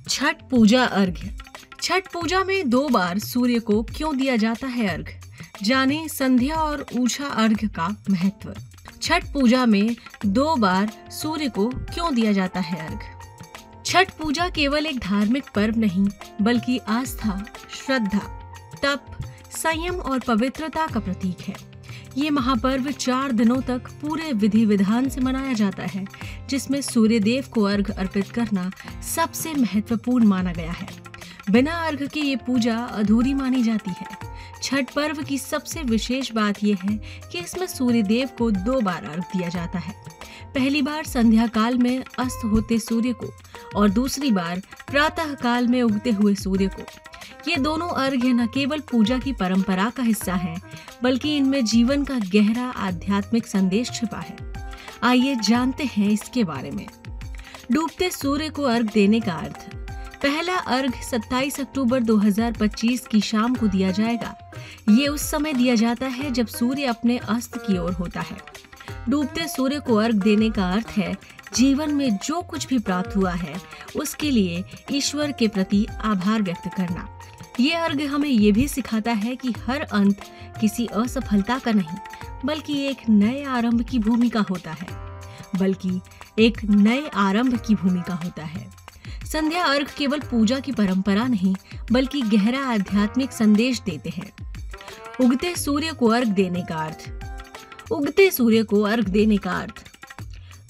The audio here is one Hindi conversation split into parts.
छठ पूजा अर्घ्य। छठ पूजा में 2 बार सूर्य को क्यों दिया जाता है अर्घ्य? जाने संध्या और ऊषा अर्घ्य का महत्व। छठ पूजा में 2 बार सूर्य को क्यों दिया जाता है अर्घ्य? छठ पूजा केवल एक धार्मिक पर्व नहीं, बल्कि आस्था, श्रद्धा, तप, संयम और पवित्रता का प्रतीक है। ये महापर्व 4 दिनों तक पूरे विधि विधान से मनाया जाता है, जिसमें सूर्य देव को अर्घ्य अर्पित करना सबसे महत्वपूर्ण माना गया है। बिना अर्घ्य के ये पूजा अधूरी मानी जाती है। छठ पर्व की सबसे विशेष बात यह है कि इसमें सूर्य देव को 2 बार अर्घ्य दिया जाता है। पहली बार संध्या काल में अस्त होते सूर्य को और दूसरी बार प्रातः काल में उगते हुए सूर्य को। ये दोनों अर्घ्य न केवल पूजा की परंपरा का हिस्सा हैं, बल्कि इनमें जीवन का गहरा आध्यात्मिक संदेश छिपा है। आइए जानते हैं इसके बारे में। डूबते सूर्य को अर्घ्य देने का अर्थ। पहला अर्घ्य 27 अक्टूबर 2025 की शाम को दिया जाएगा। ये उस समय दिया जाता है जब सूर्य अपने अस्त की ओर होता है। डूबते सूर्य को अर्घ्य देने का अर्थ है जीवन में जो कुछ भी प्राप्त हुआ है उसके लिए ईश्वर के प्रति आभार व्यक्त करना। ये अर्घ्य हमें ये भी सिखाता है कि हर अंत किसी असफलता का नहीं, बल्कि एक नए आरंभ की भूमिका होता है। संध्या अर्घ्य केवल पूजा की परंपरा नहीं, बल्कि गहरा आध्यात्मिक संदेश देते हैं। उगते सूर्य को अर्घ्य देने का अर्थ। उगते सूर्य को अर्घ्य देने का अर्थ।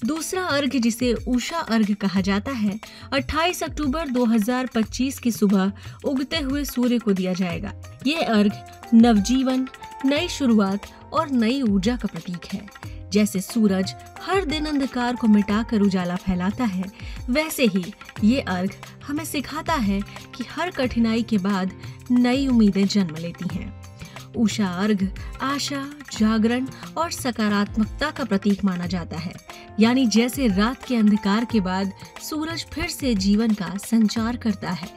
दूसरा अर्घ्य, जिसे उषा अर्घ्य कहा जाता है, 28 अक्टूबर 2025 की सुबह उगते हुए सूर्य को दिया जाएगा। ये अर्घ्य नवजीवन, नई शुरुआत और नई ऊर्जा का प्रतीक है। जैसे सूरज हर दिन अंधकार को मिटाकर उजाला फैलाता है, वैसे ही ये अर्घ्य हमें सिखाता है कि हर कठिनाई के बाद नई उम्मीदें जन्म लेती हैं। उषा अर्घ्य आशा, जागरण और सकारात्मकता का प्रतीक माना जाता है। यानी जैसे रात के अंधकार के बाद सूरज फिर से जीवन का संचार करता है।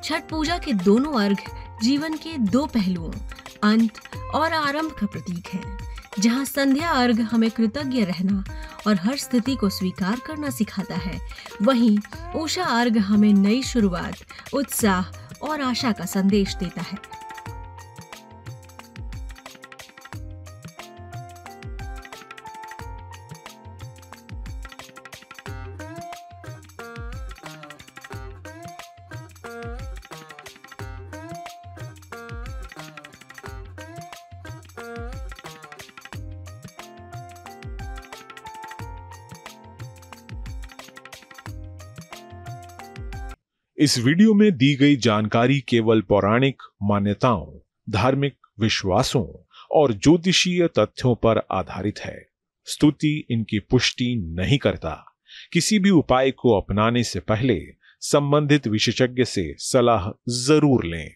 छठ पूजा के दोनों अर्घ्य जीवन के 2 पहलुओं, अंत और आरंभ का प्रतीक है। जहाँ संध्या अर्घ्य हमें कृतज्ञ रहना और हर स्थिति को स्वीकार करना सिखाता है, वहीं उषा अर्घ्य हमें नई शुरुआत, उत्साह और आशा का संदेश देता है। इस वीडियो में दी गई जानकारी केवल पौराणिक मान्यताओं, धार्मिक विश्वासों और ज्योतिषीय तथ्यों पर आधारित है। स्तुति इनकी पुष्टि नहीं करता। किसी भी उपाय को अपनाने से पहले संबंधित विशेषज्ञ से सलाह जरूर लें।